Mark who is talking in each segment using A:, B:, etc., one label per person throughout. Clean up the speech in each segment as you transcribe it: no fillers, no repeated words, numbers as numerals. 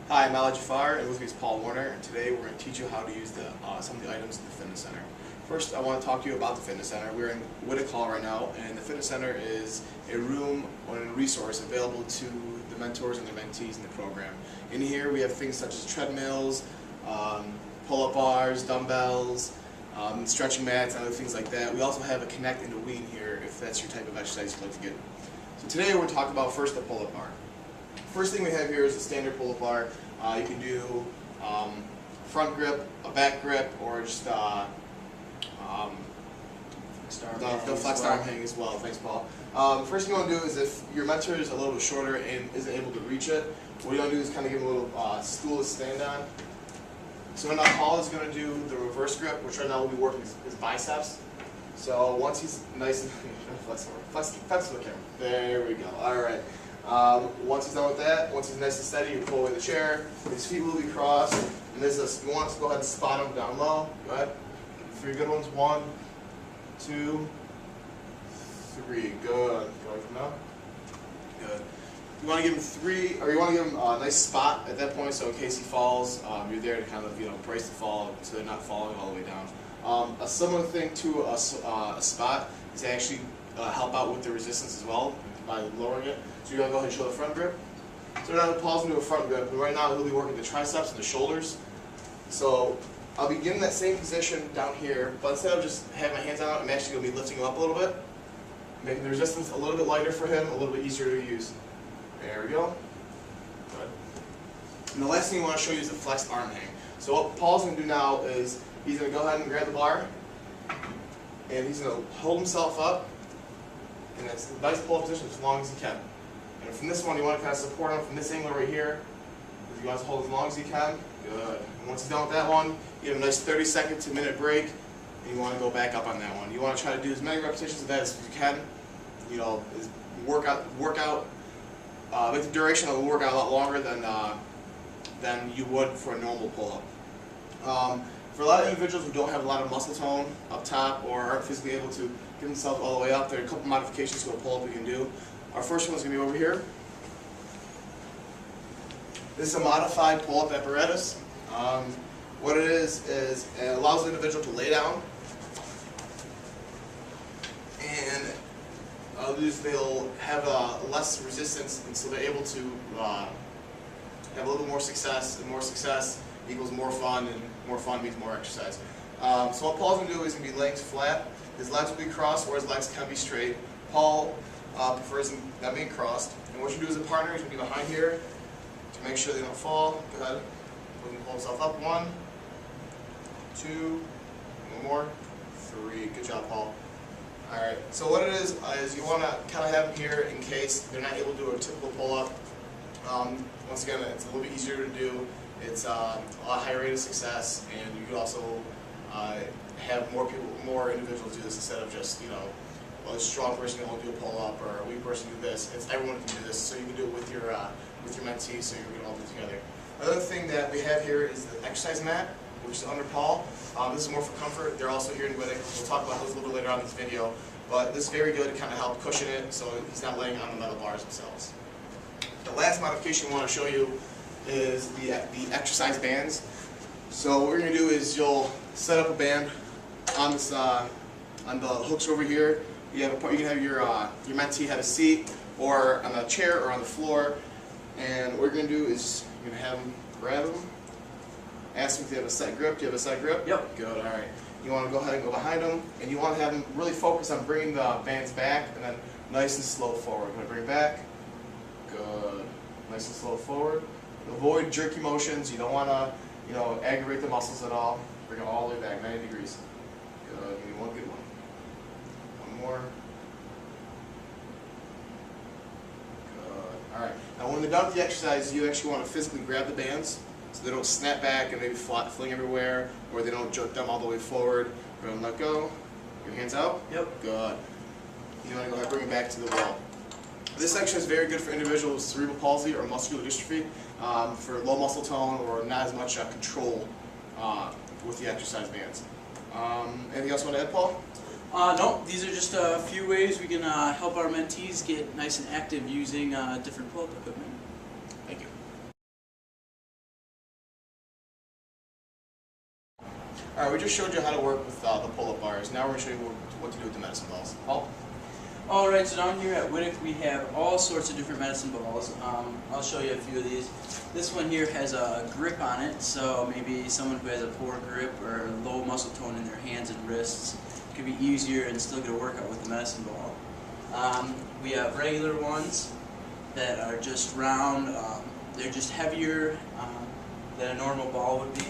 A: Hi, I'm Ali Jafar, and with me is Paul Warner, and today we're going to teach you how to use some of the items in the fitness center. First, I want to talk to you about the fitness center. We're in Whittick Hall right now, and the fitness center is a room or a resource available to the mentors and their mentees in the program. In here, we have things such as treadmills, pull-up bars, dumbbells, stretching mats, and other things like that. We also have a Connect and a Wean here if that's your type of exercise you'd like to get. So today we're going to talk about first the pull-up bar. First thing we have here is a standard pull-up bar. You can do front grip, a back grip, or just the flexed arm hang as well. Thanks, Paul. First thing you want to do is if your mentor is a little bit shorter and isn't able to reach it, what you want to do is kind of give him a little stool to stand on. So now Paul is going to do the reverse grip, which right now will be working his biceps. So once he's nice and flex the camera. There we go. All right. Once he's done with that, once he's nice and steady, you pull away the chair. His feet will be crossed, and you want to go ahead and spot him down low. Go ahead. 3 good ones. 1, 2, 3. Good. Go from now. Good. You want to give him 3, or you want to give him a nice spot at that point, so in case he falls, you're there to kind of brace the fall so they're not falling all the way down. A similar thing to a spot is to actually help out with the resistance as well by lowering it. So you're going to go ahead and show the front grip. So now Paul's going to do a front grip, and right now he'll be working the triceps and the shoulders. So I'll be getting that same position down here, but instead of just having my hands out, I'm actually going to be lifting him up a little bit, making the resistance a little bit lighter for him, a little bit easier to use. There we go. Good. And the last thing I want to show you is the flexed arm hang. So what Paul's going to do now is he's going to go ahead and grab the bar, and he's going to hold himself up in this nice pull-up position as long as he can. And from this one, you want to kind of support him from this angle right here. If you want to hold as long as you can, good. And once he's done with that one, you have a nice 30-second to minute break, and you want to go back up on that one. You want to try to do as many repetitions of that as you can. You know, make the duration of the workout a lot longer than you would for a normal pull-up. For a lot of individuals who don't have a lot of muscle tone up top or aren't physically able to get themselves all the way up, there are a couple modifications to a pull-up we can do. Our first one is going to be over here. This is a modified pull-up apparatus. What it is it allows the individual to lay down, and they'll have less resistance, and so they're able to have a little bit more success, and more success equals more fun, and more fun means more exercise. So what Paul's going to do is going to be laying flat. His legs will be crossed, or his legs can be straight. Paul prefers them being crossed. And what you do as a partner is you be behind here to make sure they don't fall. Go ahead. Pull himself up. 1, 2, one more, 3. Good job, Paul. Alright, so what it is you want to kind of have them here in case they're not able to do a typical pull-up. Once again, it's a little bit easier to do. It's a lot higher rate of success, and you can also have more individuals do this instead of just, a strong person can only do a pull-up or a weak person do this. Everyone can do this, so you can do it with your mentee, so you're going to all do it together. Another thing that we have here is the exercise mat, which is under Paul. This is more for comfort. They're also here in Whittick. We'll talk about those a little bit later on in this video. But this is very good to kind of help cushion it so he's not laying on the metal bars themselves. The last modification I want to show you is the exercise bands. So what we're going to do is you'll set up a band on this on the hooks over here. You can have your mentee have a seat or on a chair or on the floor, and what you're going to do is you're going to have them grab them. Ask them if they have a set grip. Do you have a set grip?
B: Yep.
A: Good. All right. You want to go ahead and go behind them, and you want to have them really focus on bringing the bands back, and then nice and slow forward. Going to bring it back. Good. Nice and slow forward. Avoid jerky motions. You don't want to, aggravate the muscles at all. Bring it all the way back, 90 degrees. Good. Give me one good one. One more. Good. All right. Now, when they're done with the exercise, you actually want to physically grab the bands so they don't snap back and maybe fling everywhere, or they don't jerk them all the way forward. Go ahead and let go. Your hands out.
B: Yep.
A: Good. You want to go ahead and bring it back to the wall. This exercise is very good for individuals with cerebral palsy or muscular dystrophy, for low muscle tone or not as much control with the exercise bands. Anything else you want to add, Paul?
B: No, these are just a few ways we can help our mentees get nice and active using different pull-up equipment.
A: Thank you. Alright, we just showed you how to work with the pull-up bars. Now we're going to show you what to do with the medicine balls. Paul?
B: Alright, so down here at Whittick we have all sorts of different medicine balls. I'll show you a few of these. This one here has a grip on it, so maybe someone who has a poor grip or low muscle tone in their hands and wrists, it could be easier and still get a workout with the medicine ball. We have regular ones that are just round. They're just heavier than a normal ball would be.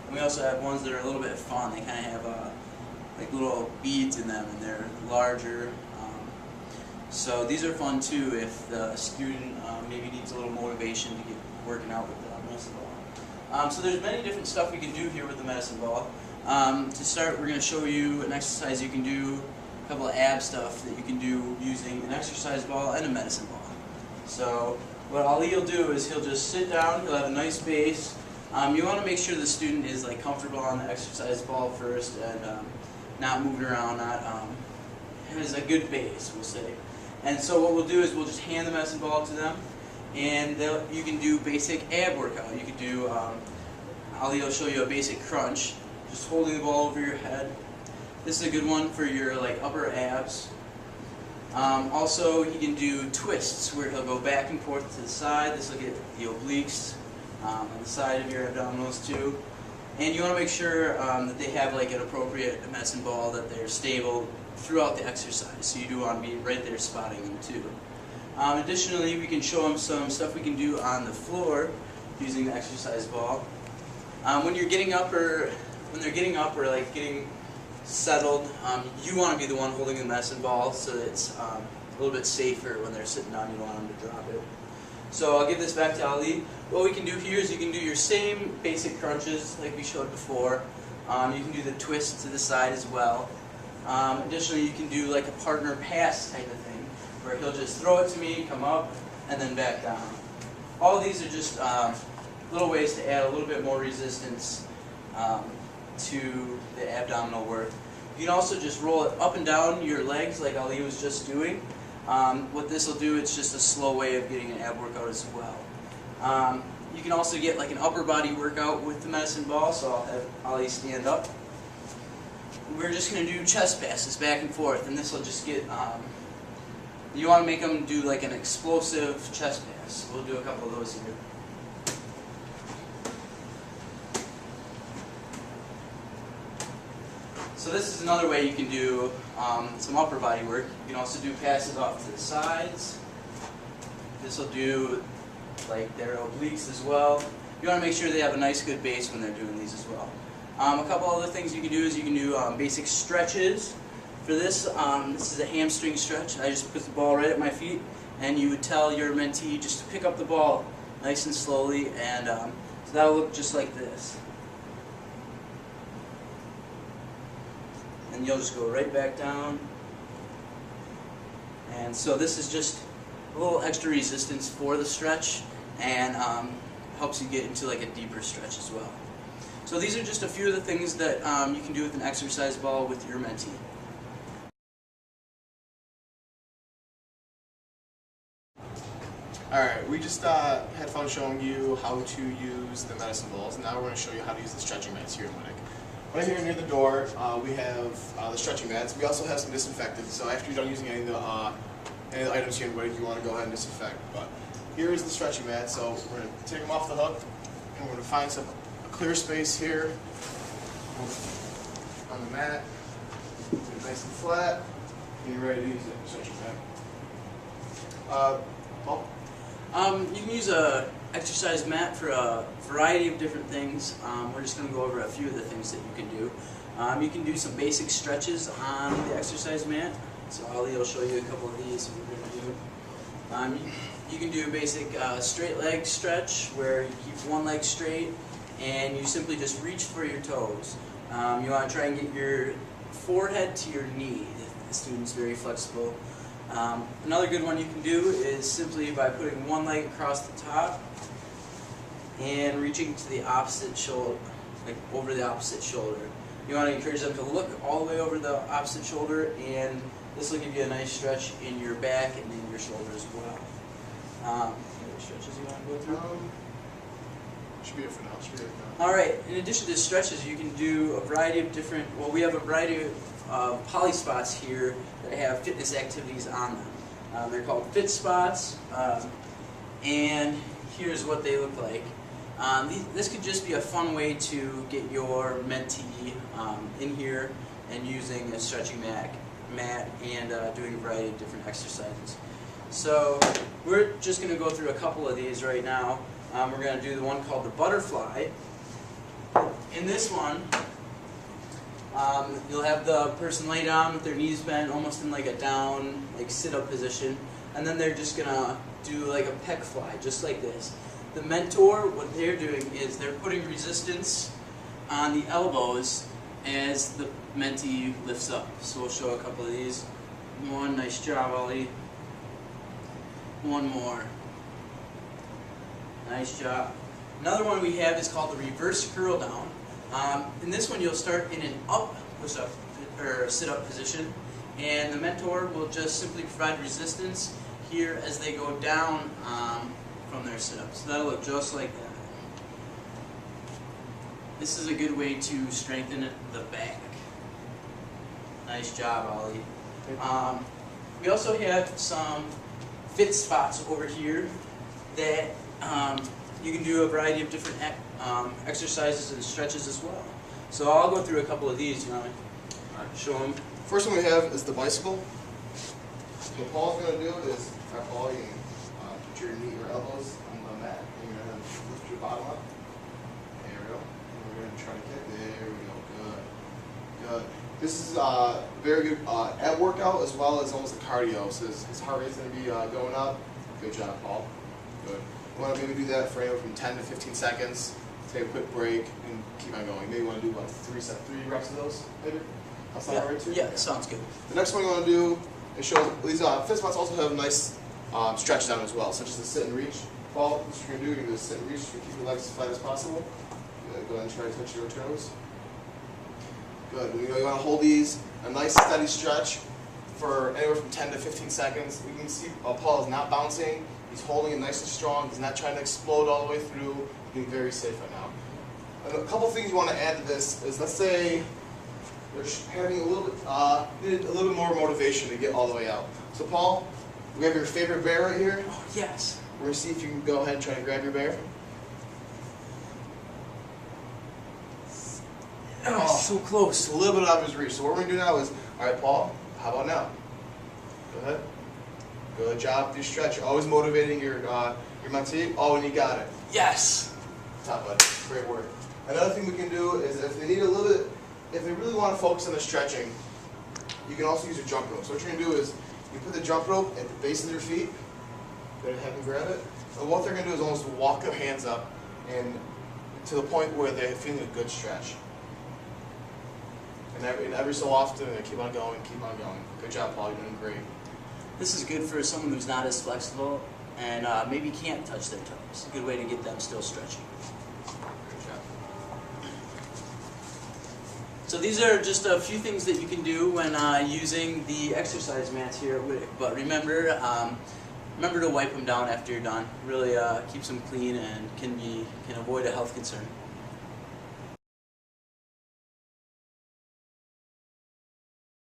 B: And we also have ones that are a little bit fun. They kind of have like little beads in them, and they're larger. So these are fun too if the student maybe needs a little motivation to get working out with the medicine ball. So there's many different stuff we can do here with the medicine ball. To start, we're going to show you an exercise you can do, a couple of ab stuff that you can do using an exercise ball and a medicine ball. So what Ali will do is he'll just sit down, he'll have a nice base. You want to make sure the student is like comfortable on the exercise ball first and not moving around, has a good base, we'll say. And so what we'll do is we'll just hand the medicine ball to them, and you can do basic ab workout. You can do, Ali will show you a basic crunch, just holding the ball over your head. This is a good one for your like upper abs. Also, he can do twists where he'll go back and forth to the side. This will get the obliques on the side of your abdominals too. And you want to make sure that they have like an appropriate medicine ball, that they're stable throughout the exercise. So you do want to be right there spotting them too. Additionally, we can show them some stuff we can do on the floor using the exercise ball. When you're getting up or when they're getting up or like getting settled, you want to be the one holding the medicine ball so that it's a little bit safer when they're sitting down. You don't want them to drop it. So I'll give this back to Ali. What we can do here is you can do your same basic crunches like we showed before. You can do the twist to the side as well. Additionally, you can do like a partner pass type of thing, where he'll just throw it to me, come up, and then back down. All of these are just little ways to add a little bit more resistance to the abdominal work. You can also just roll it up and down your legs like Ali was just doing. What this will do, it's just a slow way of getting an ab workout as well. You can also get like an upper body workout with the medicine ball, so I'll have Ali stand up. We're just going to do chest passes back and forth, and this will just get, you want to make them do like an explosive chest pass. We'll do a couple of those here. So this is another way you can do some upper body work. You can also do passes off to the sides. This will do like their obliques as well. You want to make sure they have a nice good base when they're doing these as well. A couple other things you can do is you can do basic stretches. For this, this is a hamstring stretch. I just put the ball right at my feet, and you would tell your mentee just to pick up the ball nice and slowly, and so that'll look just like this. And you'll just go right back down. And so this is just a little extra resistance for the stretch, and helps you get into like a deeper stretch as well. So these are just a few of the things that you can do with an exercise ball with your mentee.
A: Alright, we just had fun showing you how to use the medicine balls, and now we're going to show you how to use the stretching mats here in Whittick. Right here near the door, we have the stretching mats. We also have some disinfectants, so after you're done using any of the items here in Whittick, you want to go ahead and disinfect. But here is the stretching mat, so we're going to take them off the hook, and we're going to find a clear space here on the mat. Get it nice and flat, and you're ready to use it. Stretching mat. Paul?
B: You can use a exercise mat for a variety of different things. We're just going to go over a few of the things that you can do. You can do some basic stretches on the exercise mat. So Ali will show you a couple of these we're going to do. You can do a basic straight leg stretch where you keep one leg straight and you simply just reach for your toes. You want to try and get your forehead to your knee if the student's very flexible. Another good one you can do is simply by putting one leg across the top and reaching to the opposite shoulder, like over the opposite shoulder. You want to encourage them to look all the way over the opposite shoulder, and this will give you a nice stretch in your back and in your shoulder as well. Any other stretches you want to go through?
A: Should be it for now. Should be it for now.
B: All right. In addition to stretches, you can do a variety of different. Well, we have a variety of poly spots here that have fitness activities on them. They're called Fit Spots, and here's what they look like. This could just be a fun way to get your mentee in here and using a stretching mat and doing a variety of different exercises. So we're just going to go through a couple of these right now. We're going to do the one called the butterfly. In this one, you'll have the person lay down with their knees bent, almost in like a down, like sit-up position, and then they're just going to do like a pec fly, just like this. The mentor, what they're doing is they're putting resistance on the elbows as the mentee lifts up. So we'll show a couple of these. One, nice job, Ollie. One more. Nice job. Another one we have is called the reverse curl down. In this one, you'll start in an up push-up or sit-up position, and the mentor will just simply provide resistance here as they go down from their sit-up. So that'll look just like that. This is a good way to strengthen the back. Nice job, Ollie. We also have some Fit Spots over here that you can do a variety of different exercises and stretches as well. So I'll go through a couple of these, show them.
A: First one we have is the bicycle. What Paul's going to do is, Paul, you put your knee or elbows on the mat, and you're going to lift your bottom up. There we go. And we're going to try to get, there we go, good. Good. This is very good ab workout as well as almost a cardio, so his heart rate's going to be going up. Good job, Paul. Good. You want to maybe do that for anywhere from 10 to 15 seconds, take a quick break, and keep on going. Maybe you want to do about 3 reps of those, maybe? That's not right too?
B: Yeah, sounds good.
A: The next one you want to do, it shows, these Fit Spots also have a nice stretch down as well, such as the sit and reach. Paul, what you're going to do, you're going to do a sit and reach to keep your legs as flat as possible. Go ahead and try to touch your toes. Good. You want to hold these, a nice steady stretch for anywhere from 10 to 15 seconds. We can see Paul is not bouncing. He's holding it nice and strong. He's not trying to explode all the way through. He's being very safe right now. And a couple things you want to add to this is, let's say you're having a little bit more motivation to get all the way out. So Paul, we have your favorite bear right here.
B: Oh, yes.
A: We're going to see if you can go ahead and try to grab your bear.
B: Oh, so close.
A: It's a little bit out of his reach. So what we're going to do now is, all right, Paul, how about now? Go ahead. Good job with your stretch. You're always motivating your mentee. Oh, and you got it.
B: Yes.
A: Top buddy. Great work. Another thing we can do is if they need a little bit, if they really want to focus on the stretching, you can also use a jump rope. So what you're going to do is you put the jump rope at the base of their feet. Go ahead and have them grab it. And what they're going to do is almost walk their hands up and to the point where they're feeling a good stretch. And every so often, they keep on going, keep on going. Good job, Paul. You're doing great.
B: This is good for someone who's not as flexible and maybe can't touch their toes. A good way to get them still stretching.
A: Good job.
B: So these are just a few things that you can do when using the exercise mats here at Whittick. But remember to wipe them down after you're done. Really keeps them clean and can avoid a health concern.